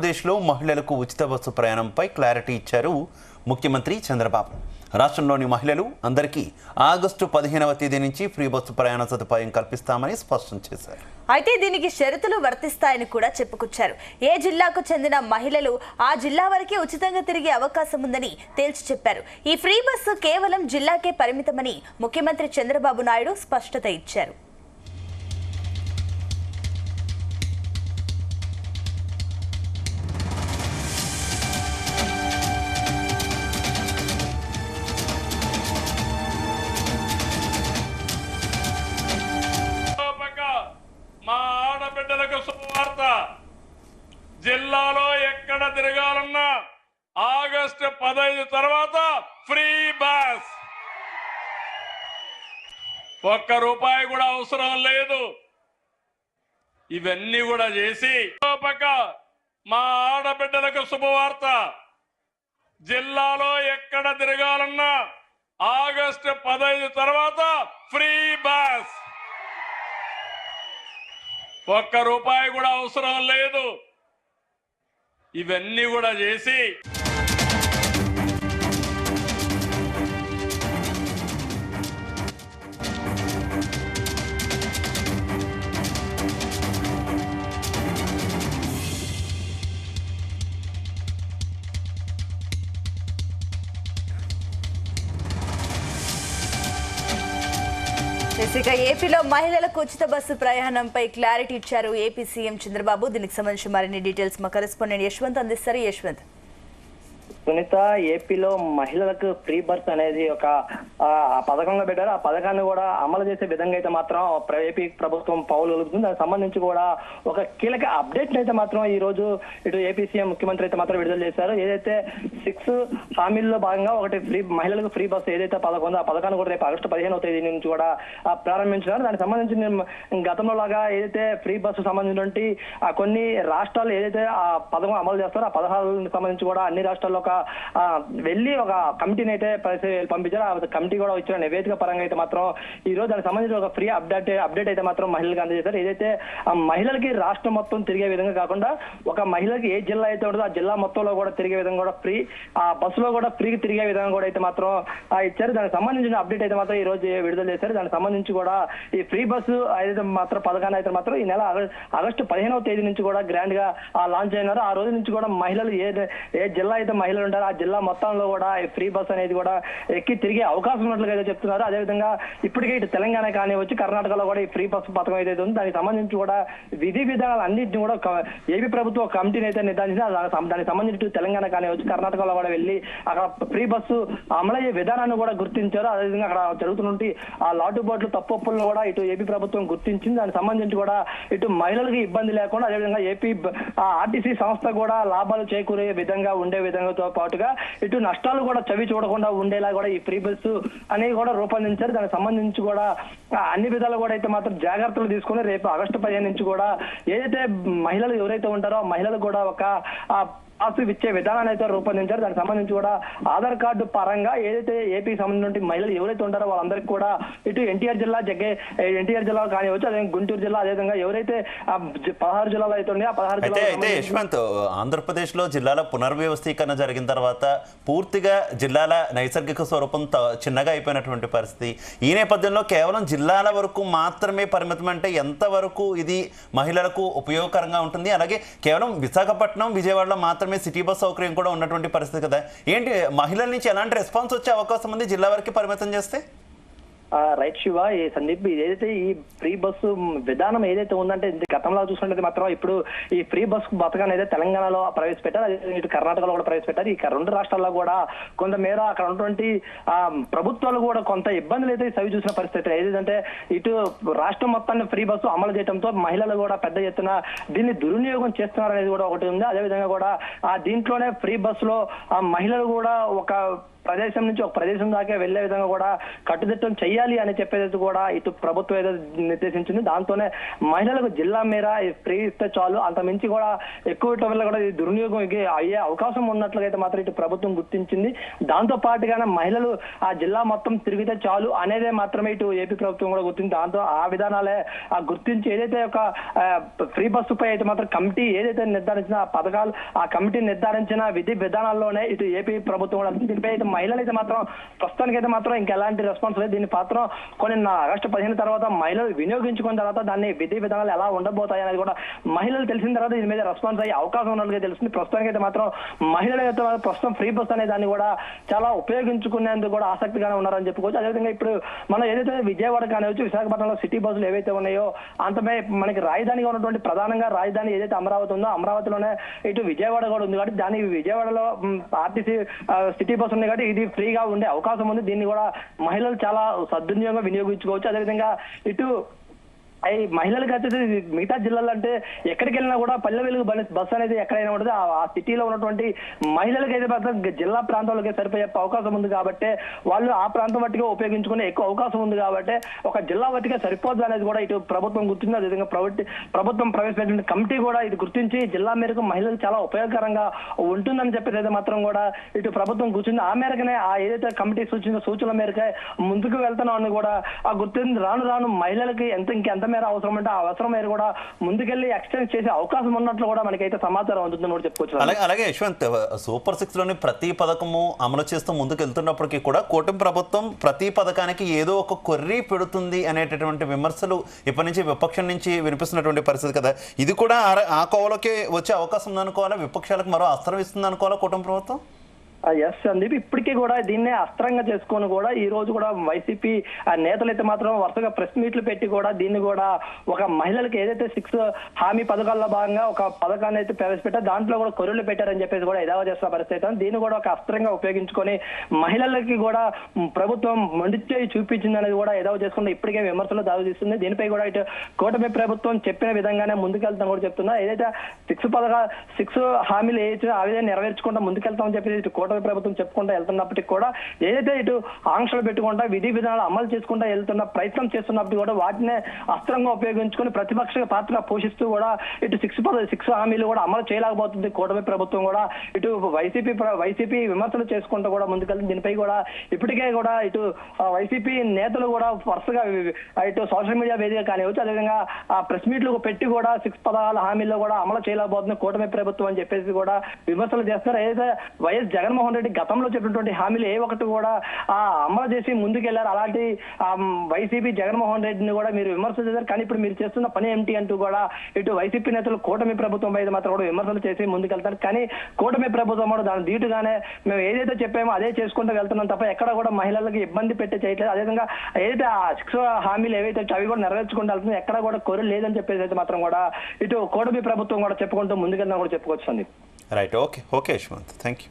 ఆంధ్రప్రదేశ్లో మహిళలకు ఉచిత బస్సు ప్రయాణంపై క్లారిటీ ఇచ్చారు ముఖ్యమంత్రి చంద్రబాబు. రాష్ట్రంలోని మహిళలు అందరికీ ఆగస్టు 15వ తేదీ నుంచి ఫ్రీ బస్సు ప్రయాణ సదుపాయం కల్పిస్తామని స్పష్టం చేశారు. అయితే దీనికి షరతులు వర్తిస్తాయని కూడా చెప్పుకొచ్చారు. ఏ జిల్లాకు చెందిన మహిళలు ఆ జిల్లా వరకే ఉచితంగా తిరిగే అవకాశం ఉందని తేల్చి చెప్పారు. ఈ ఫ్రీ బస్సు కేవలం జిల్లాకే పరిమితమని ముఖ్యమంత్రి చంద్రబాబు నాయుడు స్పష్టత ఇచ్చారు. జిల్లాలో ఎక్కడ తిరగాలన్నా ఆగస్టు 15 తర్వాత ఫ్రీ బస్, ₹1 కూడా అవసరం లేదు. ఇవన్నీ కూడా చేసి పక్క మా ఆడబిడ్డలకు శుభవార్త, జిల్లాలో ఎక్కడ తిరగాలన్నా ఆగస్టు 15 తర్వాత ఫ్రీ బస్, ₹1 కూడా అవసరం లేదు. ఇవన్నీ కూడా చేసి ఏపీలో మహిళలకు ఉచిత బస్సు ప్రయాణంపై క్లారిటీ ఇచ్చారు ఏపీ సీఎం చంద్రబాబు. దీనికి సంబంధించి మరిన్ని డీటెయిల్స్ మా కరెస్పాండెంట్ యశ్వంత్ అందిస్తారు. యశ్వంత్, సునీత, ఏపీలో మహిళలకు ఫ్రీ బస్ అనేది ఒక పథకంగా పెట్టారు. ఆ పథకాన్ని కూడా అమలు చేసే విధంగా అయితే మాత్రం ఏపీ ప్రభుత్వం పౌలు కలుగుతుంది. దానికి సంబంధించి కూడా ఒక కీలక అప్డేట్ అయితే మాత్రం ఈ రోజు ఇటు ఏపీ సీఎం ముఖ్యమంత్రి అయితే మాత్రం విడుదల చేశారు. ఏదైతే 6 హామీల్లో భాగంగా ఒకటి ఫ్రీ మహిళలకు ఫ్రీ బస్ ఏదైతే పథకం ఉందో ఆ పథకాన్ని కూడా రేపు ఆగస్టు 15వ తేదీ నుంచి కూడా ప్రారంభించినారు. దానికి సంబంధించి గతంలో లాగా ఏదైతే ఫ్రీ బస్సు సంబంధించినటువంటి కొన్ని రాష్ట్రాలు ఏదైతే ఆ పథకం అమలు చేస్తారో ఆ పథకాలకు సంబంధించి కూడా అన్ని రాష్ట్రాల్లో వెళ్ళి ఒక కమిటీని అయితే పంపించారు. ఆ కమిటీ కూడా ఇచ్చిన నివేదిక పరంగా అయితే మాత్రం ఈ రోజు దానికి సంబంధించి ఒక ఫ్రీ అప్డేట్ అయితే మాత్రం మహిళలకు అందజేశారు. ఏదైతే మహిళలకి రాష్ట్రం మొత్తం తిరిగే విధంగా కాకుండా ఒక మహిళకి ఏ జిల్లా అయితే ఉంటుందో ఆ జిల్లా మొత్తంలో కూడా తిరిగే విధంగా కూడా ఫ్రీ, ఆ బస్సులో కూడా ఫ్రీకి తిరిగే విధంగా కూడా అయితే మాత్రం ఇచ్చారు. దానికి సంబంధించిన అప్డేట్ అయితే మాత్రం ఈ రోజు విడుదల చేశారు. దానికి సంబంధించి కూడా ఈ ఫ్రీ బస్సు అయితే మాత్రం పథకాన్ని అయితే మాత్రం ఈ నెల ఆగస్టు 15వ తేదీ నుంచి కూడా గ్రాండ్ గా లాంచ్ అయినారు. ఆ రోజు నుంచి కూడా మహిళలు ఏ జిల్లా అయితే మహిళలు ఉంటారో ఆ జిల్లా మొత్తంలో కూడా ఈ ఫ్రీ బస్ అనేది కూడా ఎక్కి తిరిగే అవకాశం ఉన్నట్లుగా అయితే చెప్తున్నారు. అదేవిధంగా ఇప్పటికే ఇటు తెలంగాణ కానివచ్చు, కర్ణాటకలో కూడా ఈ ఫ్రీ బస్ పథకం ఏదైతే ఉంది దానికి సంబంధించి కూడా విధి విధానాలు అన్నింటినీ కూడా ఏపీ ప్రభుత్వం కమిటీని అయితే నిర్ధారించింది. దానికి సంబంధించి తెలంగాణ కానివచ్చు, కర్ణాటకలో కూడా వెళ్ళి అక్కడ ఫ్రీ బస్సు అమలయ్యే విధానాన్ని కూడా గుర్తించారు. అదేవిధంగా అక్కడ జరుగుతున్నటువంటి ఆ లాటుబాట్లు తప్పులను కూడా ఇటు ఏపీ ప్రభుత్వం గుర్తించింది. దానికి సంబంధించి కూడా ఇటు మహిళలకు ఇబ్బంది లేకుండా అదేవిధంగా ఏపీ ఆర్టీసీ సంస్థ కూడా లాభాలు చేకూరే విధంగా ఉండే విధంగా పాటుగా ఇటు నష్టాలు కూడా చవి చూడకుండా ఉండేలా కూడా ఈ ఫ్రీ బస్సు అనేది కూడా రూపొందించారు. దానికి సంబంధించి కూడా అన్ని విధాలు కూడా అయితే మాత్రం జాగ్రత్తలు తీసుకుని రేపు ఆగస్టు 15 నుంచి కూడా ఏదైతే మహిళలు ఎవరైతే ఉంటారో మహిళలు కూడా ఒక పాసు ఇచ్చే విధానాన్ని అయితే రూపొందించారు. దానికి సంబంధించి కూడా ఆధార్ కార్డు పరంగా ఏదైతే ఏపీ సంబంధించిన మహిళలు ఎవరైతే ఉంటారో వాళ్ళందరికీ కూడా ఇటు ఎన్టీఆర్ జిల్లా కానివచ్చు, అదే గుంటూరు జిల్లా, అదేవిధంగా ఎవరైతే 16 జిల్లాలో అయితే ఉన్నాయో ఆ 16 జిల్లాలో యశ్వంత్, ఆంధ్రప్రదేశ్ లో జిల్లాల పునర్వ్యవస్థీకరణ జరిగిన తర్వాత పూర్తిగా జిల్లాల నైసర్గిక స్వరూపం చిన్నగా అయిపోయినటువంటి పరిస్థితి. ఈ నేపథ్యంలో కేవలం జిల్లాల వరకు మాత్రమే పరిమితం అంటే ఎంతవరకు ఇది మహిళలకు ఉపయోగకరంగా ఉంటుంది? అలాగే కేవలం విశాఖపట్నం, విజయవాడలో మాత్రమే సిటీ బస్ సౌకర్యం కూడా ఉన్నటువంటి పరిస్థితి కదా. ఏంటి మహిళల నుంచి ఎలాంటి రెస్పాన్స్ వచ్చే అవకాశం ఉంది జిల్లా వరకు పరిమితం చేస్తే? రైట్ శివ, ఈ సందీప్, ఏదైతే ఈ ఫ్రీ బస్సు విధానం ఏదైతే ఉందంటే గతంలో చూసుకుంటే మాత్రం ఇప్పుడు ఈ ఫ్రీ బస్ పథకాన్ని అయితే తెలంగాణలో ప్రవేశపెట్టారు, అదే ఇటు కర్ణాటకలో కూడా ప్రవేశపెట్టారు. ఈ 2 రాష్ట్రాల్లో కూడా కొంతమేర అక్కడ ఉన్నటువంటి ప్రభుత్వాలు కూడా కొంత ఇబ్బందులు అయితే సవి చూసిన పరిస్థితి. ఏదంటే ఇటు రాష్ట్రం మొత్తాన్ని ఫ్రీ బస్సు అమలు చేయడంతో మహిళలు కూడా పెద్ద ఎత్తున దీన్ని దుర్వినియోగం చేస్తున్నారు అనేది కూడా ఒకటి ఉంది. అదేవిధంగా కూడా దీంట్లోనే ఫ్రీ బస్సులో మహిళలు కూడా ఒక ప్రదేశం నుంచి ఒక ప్రదేశం దాకా వెళ్లే విధంగా కూడా కట్టుదిట్టం చేయాలి అని చెప్పేది కూడా ఇటు ప్రభుత్వం ఏదో నిర్దేశించింది. దాంతోనే మహిళలకు జిల్లా మేర ఫ్రీ ఇస్తే చాలు, అంత మించి కూడా ఎక్కువ ఇవ్వడం వల్ల కూడా ఇది దుర్వినియోగం అయ్యే అవకాశం ఉన్నట్లుగా అయితే మాత్రం ఇటు ప్రభుత్వం గుర్తించింది. దాంతో పాటుగానే మహిళలు ఆ జిల్లా మొత్తం తిరిగితే చాలు అనేదే మాత్రమే ఇటు ఏపీ ప్రభుత్వం కూడా గుర్తింది. దాంతో ఆ విధానాలే గుర్తించి ఏదైతే ఒక ఫ్రీ బస్సుపై అయితే మాత్రం కమిటీ ఏదైతే నిర్ధారించిన ఆ పథకాలు, ఆ కమిటీ నిర్ధారించిన విధి విధానాల్లోనే ఇటు ఏపీ ప్రభుత్వం కూడా దీనిపై అయితే మహిళలు అయితే మాత్రం ప్రస్తుతానికి అయితే మాత్రం ఇంకా ఎలాంటి రెస్పాన్స్ లేదు. దీని పాత్రం కొన్ని ఆగస్టు 15 తర్వాత మహిళలు వినియోగించుకున్న తర్వాత దాన్ని విధి విధానాలు ఎలా ఉండబోతాయి అనేది కూడా మహిళలు తెలిసిన తర్వాత దీని మీద రెస్పాన్స్ అయ్యే అవకాశం ఉన్నట్లుగా తెలుస్తుంది. ప్రస్తుతానికి అయితే మాత్రం మహిళలు అయితే ప్రస్తుతం ఫ్రీ బస్ అనే దాన్ని కూడా చాలా ఉపయోగించుకునేందుకు కూడా ఆసక్తిగానే ఉన్నారని చెప్పుకోవచ్చు. అదేవిధంగా ఇప్పుడు మనం ఏదైతే విజయవాడ కానివచ్చు, విశాఖపట్నంలో సిటీ బస్సులు ఏవైతే ఉన్నాయో అంతమే మనకి రాజధానిగా ఉన్నటువంటి ప్రధానంగా రాజధాని ఏదైతే అమరావతి ఉందో అమరావతిలోనే ఇటు విజయవాడ కూడా ఉంది కాబట్టి దానికి విజయవాడలో ఆర్టీసీ సిటీ బస్సు ఉంది కాబట్టి ఇది ఫ్రీగా ఉండే అవకాశం ఉంది. దీన్ని కూడా మహిళలు చాలా సద్వినియోగంగా వినియోగించుకోవచ్చు. అదేవిధంగా ఇటు మహిళలకు అయితే మిగతా జిల్లాలో అంటే ఎక్కడికి వెళ్ళినా కూడా పల్లె వెలుగు బస్సు అనేది ఎక్కడైనా ఉంటుంది. ఆ సిటీలో ఉన్నటువంటి మహిళలకు అయితే మాత్రం జిల్లా ప్రాంతాలకే సరిపోయే అవకాశం ఉంది కాబట్టి వాళ్ళు ఆ ప్రాంతం బట్టిగా ఉపయోగించుకునే ఎక్కువ అవకాశం ఉంది కాబట్టి ఒక జిల్లా బట్టిగా సరిపోదు అనేది కూడా ఇటు ప్రభుత్వం గుర్తింది. అదేవిధంగా ప్రభుత్వం ప్రవేశపెట్టిన కమిటీ కూడా ఇది గుర్తించి జిల్లా మేరకు మహిళలు చాలా ఉపయోగకరంగా ఉంటుందని చెప్పేది మాత్రం కూడా ఇటు ప్రభుత్వం కూర్చుంది. ఆ మేరకనే ఆ ఏదైతే కమిటీ సూచించిన సూచనల మేరకే ముందుకు వెళ్తున్నామని కూడా ఆ గుర్తింది. రాను మహిళలకి ఇంకెంత మేర అవసరం అంటే ఆ అవసరం మేర కూడా ముందుకెళ్లి ఎక్స్టెండ్ చేసే అవకాశం ఉన్నట్లు కూడా మనకైతే సమాచారం అందుతుందని కూడా చెప్పుకోవచ్చు. అలాగే యశ్వంత్, సూపర్ 6 లోని ప్రతి పథకము అమలు చేస్తూ ముందుకు వెళ్తున్నప్పటికీ కూడా కూటమి ప్రభుత్వం ప్రతి పథకానికి ఏదో ఒక కొర్రీ పెడుతుంది అనేటటువంటి విమర్శలు ఇప్పటి నుంచి విపక్షం నుంచి వినిపిస్తున్నటువంటి పరిస్థితి కదా. ఇది కూడా ఆ కోవలోకి వచ్చే అవకాశం ఉందనుకోవాలా? విపక్షాలకు మరో అస్త్రం ఇస్తుంది అనుకోవాలా కూటమి ప్రభుత్వం? ఎస్ సందీప్, ఇప్పటికీ కూడా దీన్నే అస్త్రంగా చేసుకొని కూడా ఈ రోజు కూడా వైసీపీ నేతలు అయితే మాత్రం వరుసగా ప్రెస్ మీట్లు పెట్టి కూడా దీన్ని కూడా ఒక మహిళలకు ఏదైతే 6 హామీ పథకాల్లో భాగంగా ఒక పథకాన్ని అయితే ప్రవేశపెట్టారు, దాంట్లో కూడా కొర్రెలు పెట్టారని చెప్పేసి కూడా ఎదావ చేస్తున్న పరిస్థితి. దీన్ని కూడా ఒక అస్త్రంగా ఉపయోగించుకొని మహిళలకి కూడా ప్రభుత్వం మొండిచేయి చూపించింది అనేది కూడా ఎదావ చేసుకుంటే ఇప్పటికే విమర్శలు దారితీస్తుంది. దీనిపై కూడా ఇటు కూటమి ప్రభుత్వం చెప్పిన విధంగానే ముందుకెళ్తాం కూడా చెప్తున్నా. ఏదైతే 6 హామీలు ఏదైతే ఆ విధంగా నెరవేర్చుకుంటా ముందుకెళ్తామని చెప్పేసి ఇటు ప్రభుత్వం చెప్పుకుంటా వెళ్తున్నప్పటికీ కూడా ఏదైతే ఇటు ఆంక్షలు పెట్టుకుంటా విధి విధానాలు అమలు చేసుకుంటా వెళ్తున్న ప్రయత్నం చేస్తున్నప్పటికీ కూడా వాటినే అస్త్రంగా ఉపయోగించుకుని ప్రతిపక్ష పాత్ర పోషిస్తూ కూడా ఇటు 6 హామీలు కూడా అమలు చేయలేకపోతుంది కూటమి ప్రభుత్వం కూడా. ఇటు వైసీపీ విమర్శలు చేసుకుంటూ కూడా ముందుకెళ్తుంది. దీనిపై కూడా ఇప్పటికే కూడా ఇటు వైసీపీ నేతలు కూడా వరుసగా ఇటు సోషల్ మీడియా వేదిక కానివచ్చు, అదేవిధంగా ప్రెస్ మీట్లు పెట్టి కూడా 6 పథకాల హామీల్లో కూడా అమలు చేయలేకపోతుంది కూటమి ప్రభుత్వం అని చెప్పేసి కూడా విమర్శలు చేస్తారు. ఏదైతే వైఎస్ జగన్మోహన్ రెడ్డి గతంలో చెప్పినటువంటి హామీలు ఏ ఒక్కటి కూడా అమలు చేసి ముందుకెళ్లారు. అలాంటి వైసీపీ జగన్మోహన్ రెడ్డిని కూడా మీరు విమర్శలు చేశారు, కానీ ఇప్పుడు మీరు చేస్తున్న పని ఏమిటి అంటూ కూడా ఇటు వైసీపీ నేతలు కూటమి ప్రభుత్వం మీద మాత్రం కూడా విమర్శలు చేసి ముందుకెళ్తారు. కానీ కూటమి ప్రభుత్వం కూడా దాని దీటుగానే మేము ఏదైతే చెప్పామో అదే చేసుకుంటూ వెళ్తున్నాం తప్ప ఎక్కడ కూడా మహిళలకు ఇబ్బంది పెట్టే చేయట్లేదు. అదేవిధంగా ఏదైతే ఆ 6 హామీలు ఏవైతే అవి కూడా నెరవేర్చుకుంటూ వెళ్తుంది, ఎక్కడ కూడా కొర్రె లేదని చెప్పేసి అయితే మాత్రం కూడా ఇటు కూటమి ప్రభుత్వం కూడా చెప్పుకుంటూ ముందుకెళ్తాం కూడా చెప్పుకోవచ్చు. Right, okay Yashwant, thank you.